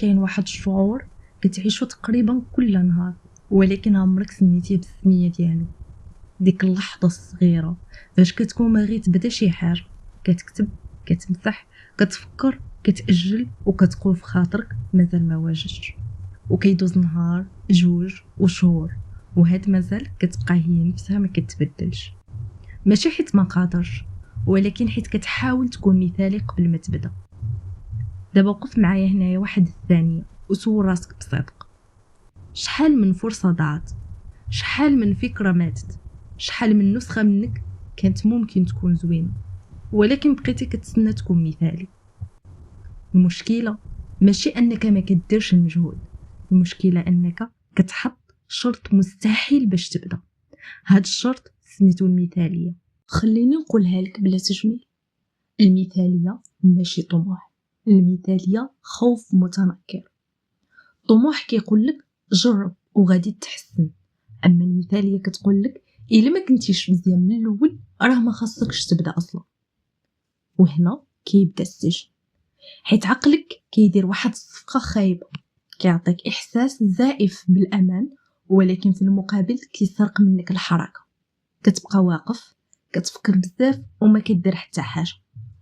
كاين واحد الشعور كتعيشو تقريبا كل نهار ولكن عمرك سميتيه بالسميه ديالو. ديك اللحظه الصغيره فاش كتكون باغي تبدا شي حاجه، كتكتب، كتمسح، كتفكر، كتاجل وكتقول في خاطرك مازال ما واجدش. وكيدوز نهار، جوج وشهور، وهاد مازال كتبقى هي نفسها ما كتبدلش. ماشي حيت ما قادرش، ولكن حيت كتحاول تكون مثالي قبل ما تبدا. دابا وقف معايا هنايا واحد الثانيه وسول راسك بصدق، شحال من فرصه ضاعت، شحال من فكره ماتت، شحال من نسخه منك كانت ممكن تكون زوينه ولكن بقيتي كتسنى تكون مثالي. المشكله ماشي انك ما كديرش المجهود، المشكله انك كتحط شرط مستحيل باش تبدا. هاد الشرط سميتو المثاليه. خليني نقولها لك بلا تجميل، المثاليه ماشي طموح، المثاليه خوف متنكر. طموح كيقول لك جرب وغادي تحسن، اما المثاليه كتقول لك الا ما كنتيش مزيان من الاول راه ما خاصكش تبدا اصلا. وهنا كيبدا السجن، حيت عقلك كيدير واحد الصفقه خايبه، كيعطيك احساس زائف بالامان ولكن في المقابل كيسرق منك الحركه. كتبقى واقف كتفكر بزاف وما كدير حتى حاجه،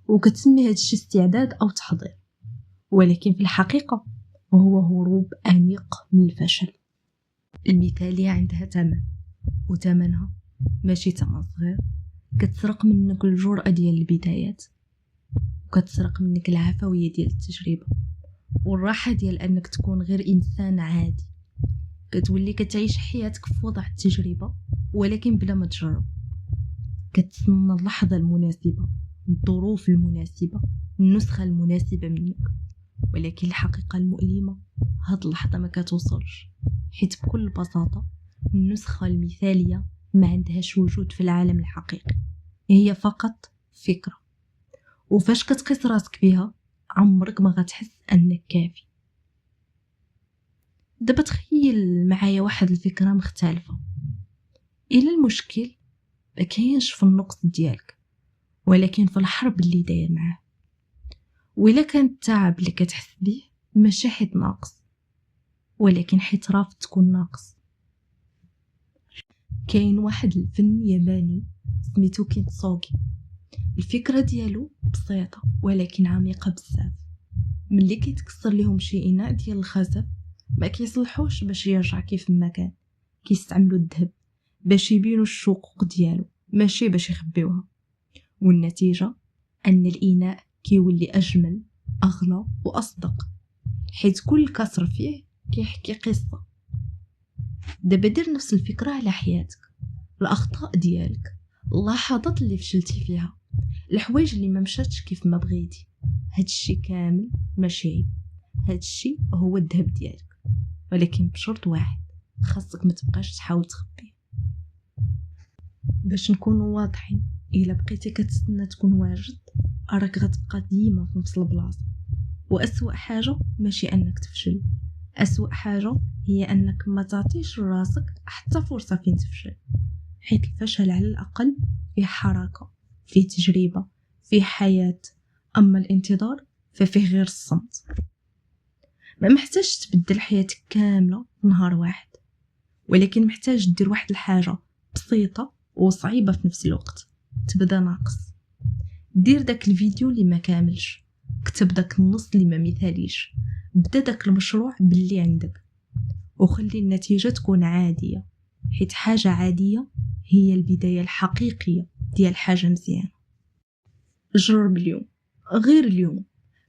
وكتسمي هذا الشيء استعداد او تحضير، ولكن في الحقيقه هو هروب انيق من الفشل. المثاليه عندها ثمن، وثمنها ماشي ثمن صغير. كتسرق منك الجرأة ديال البدايات، وكتسرق منك العفويه ديال التجربه، والراحه ديال انك تكون غير انسان عادي. كتولي كتعيش حياتك في وضع التجربه ولكن بلا ما تجرب. كتسنى اللحظه المناسبه، الظروف المناسبه، النسخه المناسبه منك، ولكن الحقيقه المؤلمه هاد اللحظه ما كتوصلش، حيت بكل بساطه النسخه المثاليه ما عندهاش وجود في العالم الحقيقي، هي فقط فكره. وفاش كتقيس راسك بها عمرك ما غتحس انك كافي. دابا تخيل معايا واحد الفكره مختلفه. الى المشكل ما كاينش في النقص ديالك ولكن في الحرب اللي داير معاه. وإلا كان التعب اللي كتحس به ماشي حيت ناقص ولكن حيت رافض تكون ناقص. كاين واحد الفن ياباني سميتو كينتسوغي، الفكره ديالو بسيطه ولكن عميقه بزاف. ملي كيتكسر لهم شي اناء ديال الخزف ما كيصلحوش باش يرجع كيف ما كان، كيستعملوا الذهب باش يبينوا الشقوق ديالو ماشي باش يخبيوها. والنتيجه ان الاناء كيولي اجمل، اغلى واصدق، حيت كل كسر فيه كيحكي قصه. دابا دير نفس الفكره على حياتك، الاخطاء ديالك، اللحظات اللي فشلتي فيها، الحوايج اللي ما مشاتش كيف ما بغيتي. هادشي كامل ماشي عيب، هادشي هو الذهب ديالك، ولكن بشرط واحد، خاصك ما تبقاش تحاول تخبيه. باش نكونوا واضحين، الا بقيتي كتستنى تكون واجد راك غتبقى ديما في نفس البلاصه. واسوأ حاجه ماشي انك تفشل، اسوأ حاجه هي انك ما تعطيش لراسك حتى فرصه فين تفشل، حيت الفشل على الاقل فيه حركه، فيه تجربه، فيه حياه. اما الانتظار ففيه غير الصمت. ما محتاج تبدل حياتك كامله نهار واحد، ولكن محتاج دير واحد الحاجه بسيطه وصعيبه في نفس الوقت. تبدا ناقص، دير داك الفيديو اللي ما كاملش، كتب داك النص اللي ما مثاليش، بدا داك المشروع باللي عندك، وخلي النتيجه تكون عاديه، حيت حاجه عاديه هي البدايه الحقيقيه ديال حاجه مزيانه. جرب اليوم، غير اليوم،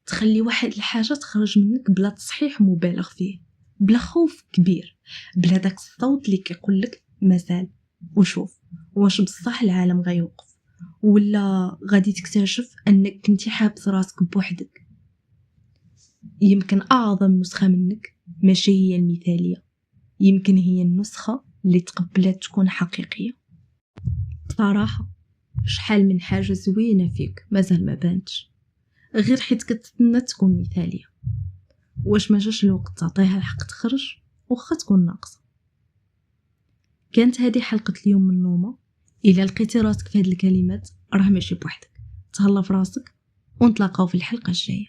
تخلي واحد الحاجه تخرج منك بلا تصحيح مبالغ فيه، بلا خوف كبير، بلا داك الصوت اللي كيقول لك مازال. وشوف واش بصح العالم غيوقف ولا غادي تكتشف انك كنتي حابس راسك بوحدك. يمكن اعظم نسخه منك ماشي هي المثاليه، يمكن هي النسخه اللي تقبلت تكون حقيقيه. بصراحه شحال من حاجه زوينه فيك مازال ما بانتش، غير حيت كتستنى تكون مثاليه. واش ما جاش الوقت تعطيها الحق تخرج واخا تكون ناقصه؟ كانت هذه حلقه اليوم من نومه. الا لقيتي راسك في هذه الكلمات راه ماشي بوحدك، تهلا في راسك ونتلاقاو في الحلقه الجايه.